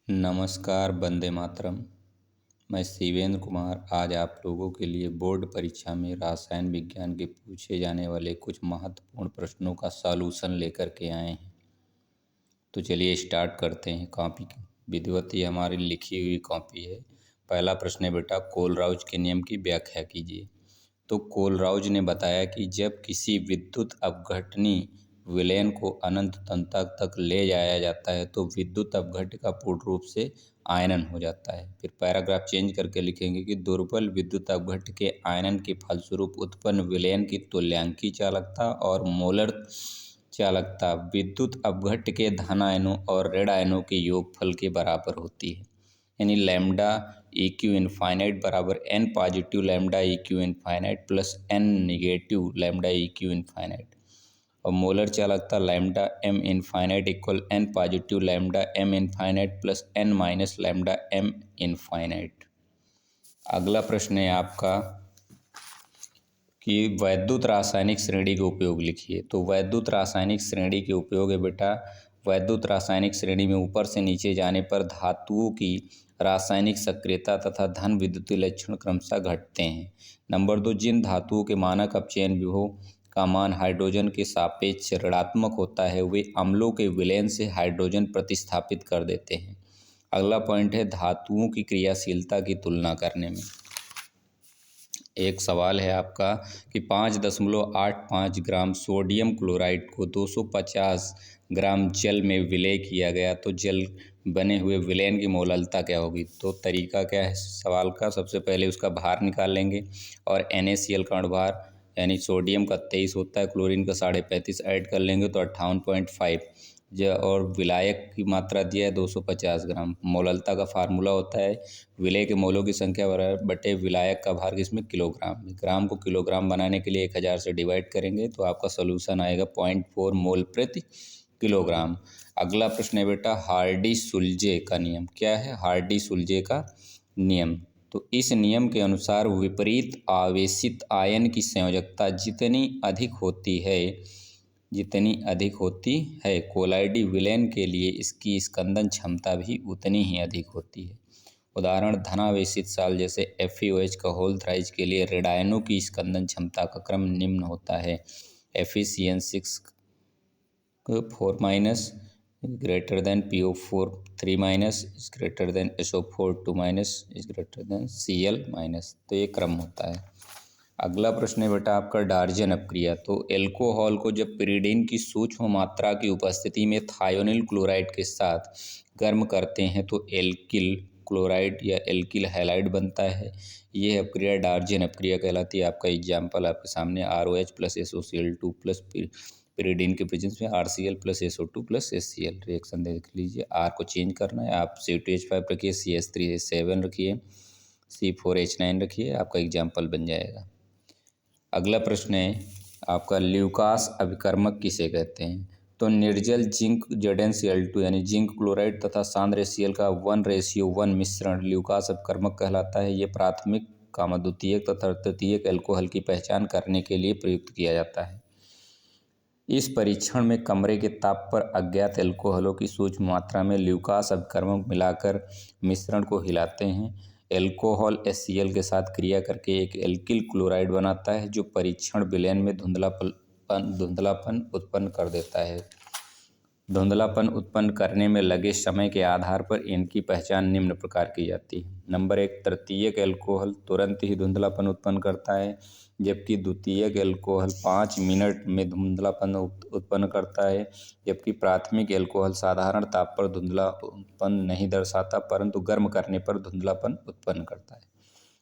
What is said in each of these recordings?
नमस्कार, वंदे मातरम। मैं शिवेंद्र कुमार आज आप लोगों के लिए बोर्ड परीक्षा में रसायन विज्ञान के पूछे जाने वाले कुछ महत्वपूर्ण प्रश्नों का सॉल्यूशन लेकर के आए हैं। तो चलिए स्टार्ट करते हैं। कॉपी विधिवत ये हमारी लिखी हुई कॉपी है। पहला प्रश्न है बेटा, कोलराउज के नियम की व्याख्या कीजिए। तो कोलराउज ने बताया कि जब किसी विद्युत अपघटनी विलयन को अनंत तंत्र तक ले जाया जाता है तो विद्युत अपघट्य का पूर्ण रूप से आयनन हो जाता है। फिर पैराग्राफ चेंज करके लिखेंगे कि दुर्बल विद्युत अपघट्य के आयनन के फलस्वरूप उत्पन्न विलयन की तुल्यांकी चालकता और मोलर चालकता विद्युत अपघट्य के धन आयनों और ऋण आयनों के योगफल के बराबर होती है। यानी लैम्डा ई क्यू इनफाइनाइट बराबर N positive lambda E Q infinite plus N negative lambda E Q infinite. और मोलर चालकता lambda M infinite equal N positive lambda M infinite plus N minus lambda M infinite. अगला प्रश्न है आपका कि वैद्युत रासायनिक श्रेणी के उपयोग लिखिए। तो वैद्युत रासायनिक श्रेणी के उपयोग है बेटा, वैद्युत रासायनिक श्रेणी में ऊपर से नीचे जाने पर धातुओं की रासायनिक सक्रियता तथा धन विद्युतीय लक्षण क्रमशः घटते हैं। नंबर 2, जिन धातुओं के मानक अपचयन विभव का मान हाइड्रोजन के सापेक्ष ऋणात्मक होता है वे अम्लों के विलयन से हाइड्रोजन प्रतिस्थापित कर देते हैं। अगला पॉइंट है धातुओं की क्रियाशीलता की तुलना करने में। एक सवाल है आपका कि 5.85 ग्राम सोडियम क्लोराइड को 250 ग्राम जल में विलय किया गया तो जल बने हुए विलयन की मोललता क्या होगी। तो तरीका क्या है सवाल का, सबसे पहले उसका भार निकाल लेंगे और NaCl का भार यानी सोडियम का 23 होता है, क्लोरीन का 35.5 ऐड कर लेंगे तो 58.5 और विलायक की मात्रा दिया है 250 ग्राम। मोललता का फार्मूला होता है विलय के मोलों की संख्या बटे विलायक का भार किसमें किलोग्राम में। ग्राम को किलोग्राम बनाने के लिए 1000 से डिवाइड करेंगे तो आपका सोल्यूशन आएगा 0.4 मोल प्रति किलोग्राम। अगला प्रश्न है बेटा, हार्डी-सुलजे का नियम क्या है। हार्डी-सुलजे का नियम, तो इस नियम के अनुसार विपरीत आवेशित आयन की संयोजकता जितनी अधिक होती है कोलाइडी विलयन के लिए इसकी स्कंदन क्षमता भी उतनी ही अधिक होती है। उदाहरण धनावेशित साल जैसे FeOH का होल थ्राइज के लिए ऋणायनों की स्कंदन क्षमता का क्रम निम्न होता है। FeCN6 4 minus greater than PO4 3 minus is greater than SO4 2 minus is greater than Cl minus. तो ये क्रम होता है। अगला प्रश्न है बेटा आपका डार्जन अपक्रिया। तो एल्कोहल को जब पिरीडीन की सूक्ष्म मात्रा की उपस्थिति में थायोनिल क्लोराइड के साथ गर्म करते हैं तो एल्किल क्लोराइड या एल्किल हैलाइड बनता है। यह अपक्रिया डार्जन अपक्रिया कहलाती है। आपका एग्जाम्पल आपके सामने ROH plus SOCl2 plus pyridine के प्रेजेंस में RCl plus SO2 plus HCl reaction देख लीजिए। R को चेंज करना है, आप C2H5 रखिए, CH3H7 रखिए, C4H9 रखिए, आपका एग्जाम्पल बन जाएगा। अगला प्रश्न है आपका ल्यूकास अभिकर्मक किसे कहते हैं। तो निर्जल जिंक ZnCl2 यानी जिंक क्लोराइड तथा सांद्र Cl का 1:1 मिश्रण ल्यूकास अभिकर्मक कहलाता है। ये प्राथमिक द्वितीयक तथा तृतीयक एल्कोहल की पहचान करने के लिए प्रयुक्त किया जाता है। इस परीक्षण में कमरे के ताप पर अज्ञात एल्कोहलों की सूक्ष्म मात्रा में ल्यूकास अभिकर्मक मिलाकर मिश्रण को हिलाते हैं। एल्कोहल HCl के साथ क्रिया करके एक एल्किल क्लोराइड बनाता है जो परीक्षण विलयन में धुंधलापन उत्पन्न कर देता है। धुंधलापन उत्पन्न करने में लगे समय के आधार पर इनकी पहचान निम्न प्रकार की जाती है। नंबर 1, तृतीयक एल्कोहल तुरंत ही धुंधलापन उत्पन्न करता है जबकि द्वितीयक एल्कोहल 5 मिनट में धुंधलापन उत्पन्न करता है। जबकि प्राथमिक एल्कोहल साधारण ताप पर धुंधलापन नहीं दर्शाता परंतु गर्म करने पर धुंधलापन उत्पन्न करता है।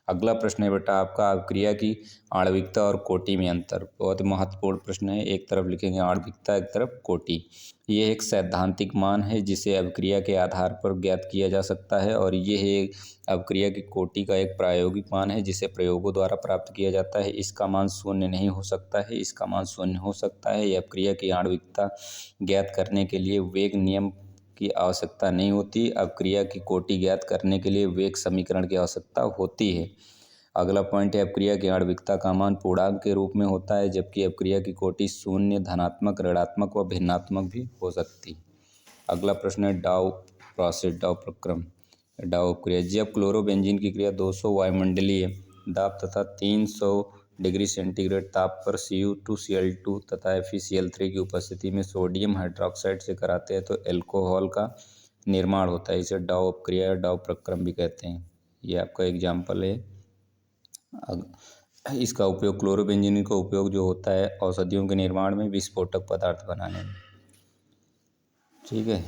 अगला प्रश्न है बेटा आपका अभिक्रिया की आणविकता और कोटि में अंतर। बहुत महत्वपूर्ण प्रश्न है, एक तरफ लिखेंगे आणविकता एक तरफ कोटि। ये एक सैद्धांतिक मान है जिसे अभिक्रिया के आधार पर ज्ञात किया जा सकता है और यह एक अभिक्रिया की कोटि का एक प्रायोगिक मान है जिसे प्रयोगों द्वारा प्राप्त किया जाता है। इसका मान शून्य नहीं हो सकता है, इसका मान शून्य हो सकता है। यह अभिक्रिया की आणविकता ज्ञात करने के लिए वेग नियम की आवश्यकता नहीं होती। अभिक्रिया की कोटि ज्ञात करने के लिए वेग समीकरण की आवश्यकता होती है। अगला पॉइंट है अपक्रिया की आणविकता का मान पूर्णांक के रूप में होता है जबकि अपक्रिया की कोटि शून्य, धनात्मक, ऋणात्मक व भिन्नात्मक भी हो सकती है। अगला प्रश्न है प्रोसेस डाउ प्रक्रम डाउ क्रिया। जब क्लोरोबेंजीन की क्रिया 200 वायुमंडलीय दाब तथा 300 डिग्री सेंटीग्रेड ताप पर Cu2Cl2 तथा FeCl3 की उपस्थिति में सोडियम हाइड्रोक्साइड से कराते हैं तो एल्कोहल का निर्माण होता है। इसे डाउ अपक्रिया या डाउ प्रक्रम भी कहते हैं। ये आपका एग्जाम्पल है। इसका उपयोग क्लोरोबेंजीन का उपयोग जो होता है औषधियों के निर्माण में, विस्फोटक पदार्थ बनाने में। ठीक है।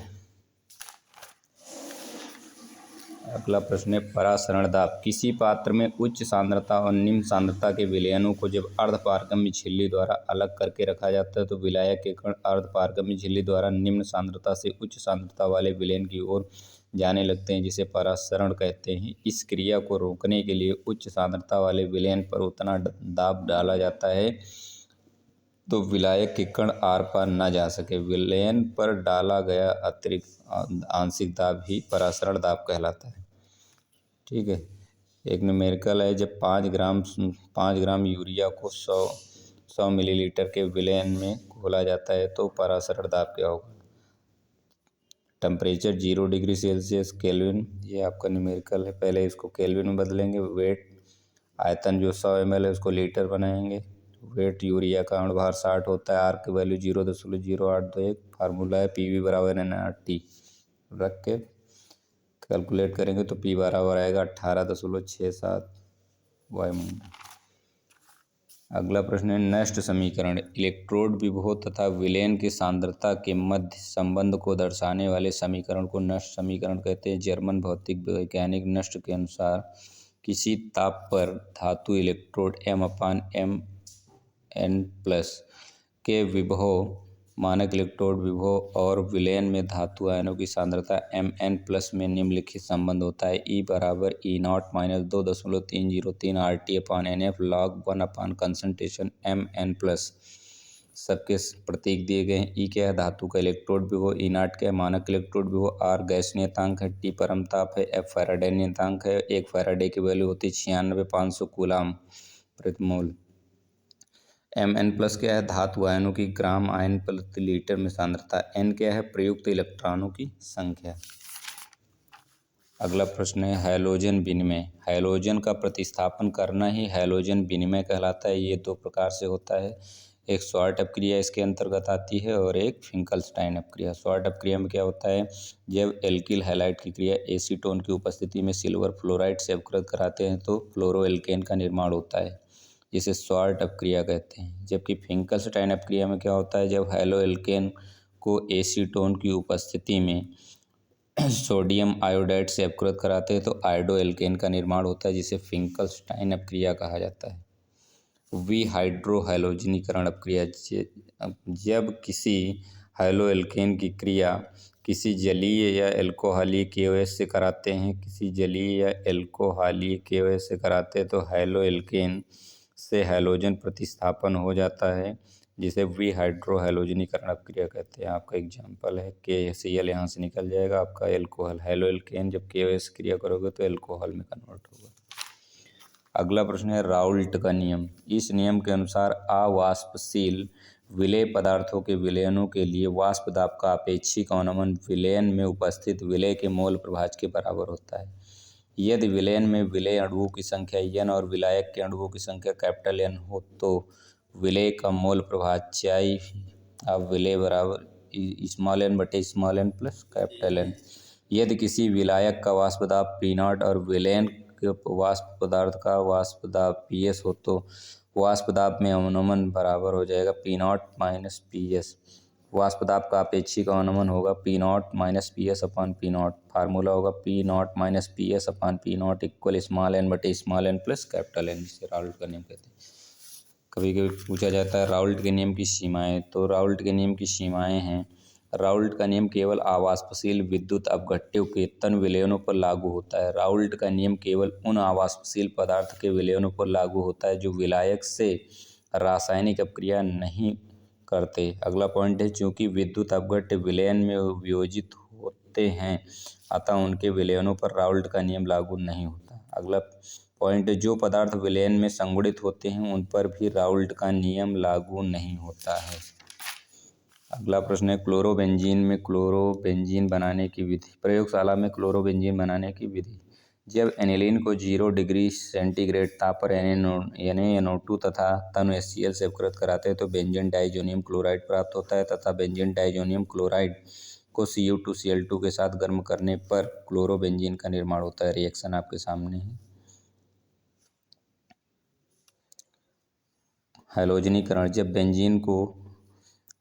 अगला प्रश्न है परासरण दाब। किसी पात्र में उच्च सांद्रता और निम्न सांद्रता के विलयनों को जब अर्धपारगम्य झिल्ली द्वारा अलग करके रखा जाता है तो विलायक के कण अर्धपारगम्य झिल्ली द्वारा निम्न सांद्रता से उच्च सांद्रता वाले विलयन की ओर जाने लगते हैं, जिसे परासरण कहते हैं। इस क्रिया को रोकने के लिए उच्च सांद्रता वाले विलयन पर उतना दाब डाला जाता है तो विलायक के कण आर पार न जा सके। विलयन पर डाला गया अतिरिक्त आंशिक दाब ही परासरण दाब कहलाता है। ठीक है। एक न्यूमेरिकल है, जब 5 ग्राम यूरिया को 100 मिलीलीटर के विलयन में घोला जाता है तो परासरण दाब क्या होगा। टेम्परेचर 0 डिग्री सेल्सियस केल्विन, ये आपका न्यूमेरिकल है। पहले इसको केल्विन में बदलेंगे। वेट, आयतन जो 100 ml है उसको लीटर बनाएंगे। वेट यूरिया का अणुभार 60 होता है। आर की वैल्यू 0.0821। फार्मूला है PV बराबर NRT। रख के कैलकुलेट करेंगे तो P बराबर आएगा 18.67 वायुमंडल। अगला प्रश्न है नष्ट समीकरण। इलेक्ट्रोड विभव तथा विलयन की सांद्रता के मध्य संबंध को दर्शाने वाले समीकरण को नष्ट समीकरण कहते हैं। जर्मन भौतिक वैज्ञानिक नष्ट के अनुसार किसी ताप पर धातु इलेक्ट्रोड M/Mn+ के विभव, मानक इलेक्ट्रोड विभव और विलयन में धातु आयनों की सांद्रता Mn+ में निम्नलिखित संबंध होता है। E बराबर E0 - 2.303 RT/NF log 1 concentration Mn+। सबके प्रतीक दिए गए हैं। E क्या है, धातु का इलेक्ट्रोड विभव। E0 क्या है, मानक इलेक्ट्रोड विभव। R गैस नियतांक है। T परम ताप है। F फैराडे नियतांक है। 1 फैराडे की वैल्यू होती है 96,500 कूलाम प्रति मोल। Mn+ क्या है, धातु आयनों की ग्राम आयन प्रति लीटर में सांद्रता। N क्या है, प्रयुक्त इलेक्ट्रॉनों की संख्या। अगला प्रश्न है हैलोजन विनिमय। हैलोजन का प्रतिस्थापन करना ही हैलोजन विनिमय कहलाता है। ये 2 प्रकार से होता है। एक शॉर्ट अपक्रिया इसके अंतर्गत आती है और एक फिंकलस्टाइन अपक्रिया। शॉर्ट अपक्रिया में क्या होता है, जब एल्किल हैलाइड की क्रिया एसीटोन की उपस्थिति में सिल्वर फ्लोराइड से अपकृत कराते हैं तो फ्लोरोएल्केन का निर्माण होता है, जिसे शॉर्ट अपक्रिया कहते हैं। जबकि फिंकलस्टाइन अपक्रिया में क्या होता है, जब हैलोएल्केन को एसीटोन की उपस्थिति में सोडियम आयोडाइड से अपकृत कराते हैं तो आयोडोएल्केन का निर्माण होता है, जिसे फिंकलस्टाइन अपक्रिया कहा जाता है। विहाइड्रोहैलोजनीकरण अपक्रिया। जब किसी हैलोएल्केन की क्रिया किसी जलीय या एल्कोहलीय KOH से कराते हैं, किसी जलीय या एल्कोहलीय KOH से कराते हैं तो हैलोएल्केन से हैलोजन प्रतिस्थापन हो जाता है, जिसे विहाइड्रोहैलोजनीकरण अपक्रिया कहते हैं। आपका एग्जाम्पल है KCl, यहाँ से निकल जाएगा आपका एल्कोहल। हैलोएल्केन जब KOH से क्रिया करोगे तो एल्कोहल में कन्वर्ट होगा। अगला प्रश्न है राउल्ट का नियम। इस नियम के अनुसार अवाष्पशील विलेय पदार्थों के विलयनों के लिए वाष्प दाब का आपेक्षिक अवनमन विलयन में उपस्थित विलेय के मोल प्रभाज के बराबर होता है। यदि विलयन में विलेय अणुओं की संख्या N और विलायक के अणुओं की संख्या N हो तो विलेय का मोल प्रभाज chi अब विलेय बराबर n/n + N। यदि किसी विलायक का वाष्प दाब P0 और विलयन के वाष्प पदार्थ का वाष्प दाब PS हो तो वाष्प दाब में अवनमन बराबर हो जाएगा P0 - PS। वाष्प दाब का आपेक्षिक अवनमन होगा P0 - PS/P0। फार्मूला होगा P0 - PS/P0 = n/n + N, जिसे राउल्ट का नियम कहते हैं। कभी कभी पूछा जाता है राउल्ट के नियम की सीमाएं। तो राउल्ट के नियम की सीमाएं हैं, राउल्ट का नियम केवल अवाष्पशील विद्युत अपघट्यों के तन विलयनों पर लागू होता है। राउल्ट का नियम केवल उन अवाष्पशील पदार्थ के विलयनों पर लागू होता है जो विलायक से रासायनिक अपक्रिया नहीं करते। अगला पॉइंट है, चूंकि विद्युत अपघट्य विलयन में वियोजित होते हैं अतः उनके विलयनों पर राउल्ट का नियम लागू नहीं होता। अगला पॉइंट है, जो पदार्थ विलयन में संगुणित होते हैं उन पर भी राउल्ट का नियम लागू नहीं होता है। अगला प्रश्न है क्लोरोबेंजीन बनाने की विधि। प्रयोगशाला में क्लोरोबेंजीन बनाने की विधि। जब एनिलीन को 0 डिग्री सेंटीग्रेड ताप पर NaNO2 तथा तनु HCl से अपकृत कराते हैं तो बेंजीन डाइजोनियम क्लोराइड प्राप्त होता है तथा बेंजीन डाइजोनियम क्लोराइड को Cu2Cl2 के साथ गर्म करने पर क्लोरोबेंजीन का निर्माण होता है। रिएक्शन आपके सामने है। हैलोजनीकरण। जब बेंजीन को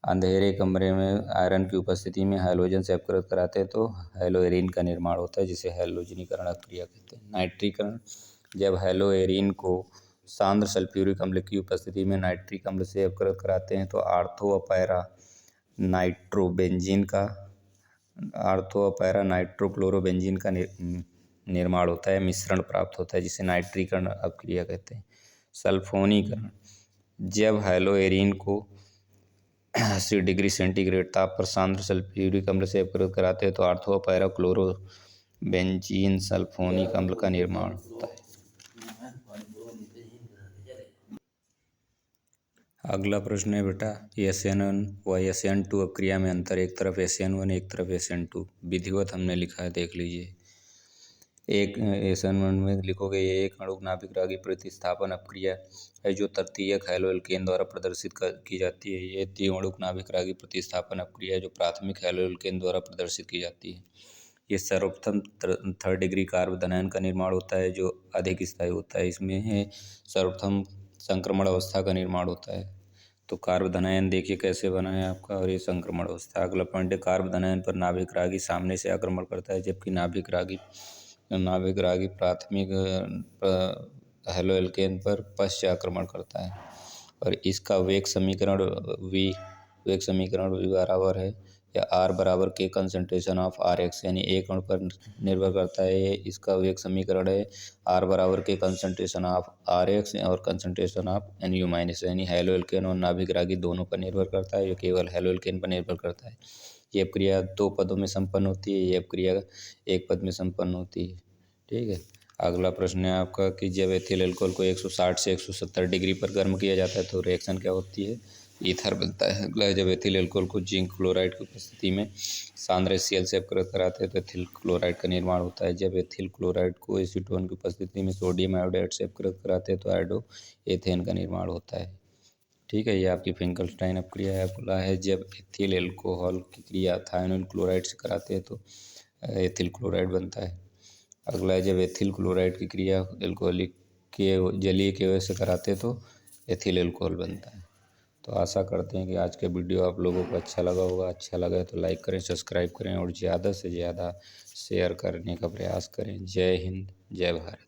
अंधेरे कमरे में आयरन की उपस्थिति में हैलोजन से अपकृत कराते हैं तो हैलोएरिन का निर्माण होता है, जिसे हैलोजनीकरण अभिक्रिया कहते हैं। नाइट्रीकरण। जब हैलोएरिन को सांद्र सल्फ्यूरिक अम्ल की उपस्थिति में नाइट्रिक अम्ल से अपकृत कराते हैं तो आर्थो व पैरा नाइट्रोक्लोरोबेंजीन का निर्माण होता है, मिश्रण प्राप्त होता है, जिसे नाइट्रीकरण अभिक्रिया कहते हैं। सल्फोनीकरण। जब हैलोएरिन को 80 डिग्री सेंटीग्रेड ताप पर सांद्र सल्फ्यूरिक अम्ल से अपकृत कराते हैं तो आर्थो व पैरा क्लोरोबेंजीन सल्फोनिक अम्ल का निर्माण होता है। अगला प्रश्न है बेटा, SN1 व SN2 अपक्रिया में अंतर। एक तरफ SN1 एक तरफ SN2। विधिवत हमने लिखा है, देख लीजिए। एक SN1 में लिखोगे ये एक अणुक नाभिक रागी प्रतिस्थापन अपक्रिया है जो तृतीयक हैलोएल्केन द्वारा प्रदर्शित की जाती है। ये द्विअणुक नाभिक रागी प्रतिस्थापन अपक्रिया है जो प्राथमिक हैलोएल्केन द्वारा प्रदर्शित की जाती है। ये सर्वप्रथम 3rd डिग्री कार्ब धनायन का निर्माण होता है जो अधिक स्थायी होता है। इसमें सर्वप्रथम संक्रमण अवस्था का निर्माण होता है। तो कार्ब धनायन देखिए कैसे बना है आपका, और ये संक्रमण अवस्था। अगला पॉइंट है, कार्ब धनायन पर नाभिक रागी सामने से आक्रमण करता है जबकि नाभिक रागी प्राथमिक हैलोएल्केन पर पश्चात आक्रमण करता है। और इसका वेग समीकरण V बराबर है या R बराबर K कंसंट्रेशन ऑफ RX, यानी एक अणु पर निर्भर करता है। इसका वेग समीकरण है R बराबर K कंसंट्रेशन ऑफ RX और कंसंट्रेशन ऑफ NU माइनस, यानी हैलोएल्केन और नाभिक रागी दोनों पर निर्भर करता है, ये केवल हैलोएल्केन पर निर्भर करता है। ये अपक्रिया 2 पदों में संपन्न होती है, ये अपक्रिया 1 पद में संपन्न होती है। ठीक है। अगला प्रश्न है आपका कि जब एथिल अल्कोहल को 160 से 170 डिग्री पर गर्म किया जाता है तो रिएक्शन क्या होती है? ईथर बनता है। अगला है, जब एथिल अल्कोहल को जिंक क्लोराइड की उपस्थिति में सांद्र HCl से अपकृत कराते हैं तो एथिल क्लोराइड का निर्माण होता है। जब एथिल क्लोराइड को एसीटोन की उपस्थिति में सोडियम आयोडाइड से अपकृत कराते हैं तो आयोडो एथेन का निर्माण होता है। ठीक है, ये आपकी फिंकलस्टाइन अपक्रिया है। अगला है, जब एथिल अल्कोहल की क्रिया थायोनिल क्लोराइड से कराते हैं तो एथिल क्लोराइड बनता है। अगला है, जब एथिल क्लोराइड की क्रिया एल्कोहलिक के जलीय के वजह से कराते हैं तो एथिल अल्कोहल बनता है। तो आशा करते हैं कि आज का वीडियो आप लोगों को अच्छा लगा होगा। अच्छा लगा तो लाइक करें, सब्सक्राइब करें और ज़्यादा से ज़्यादा शेयर करने का प्रयास करें। जय हिंद, जय भारत।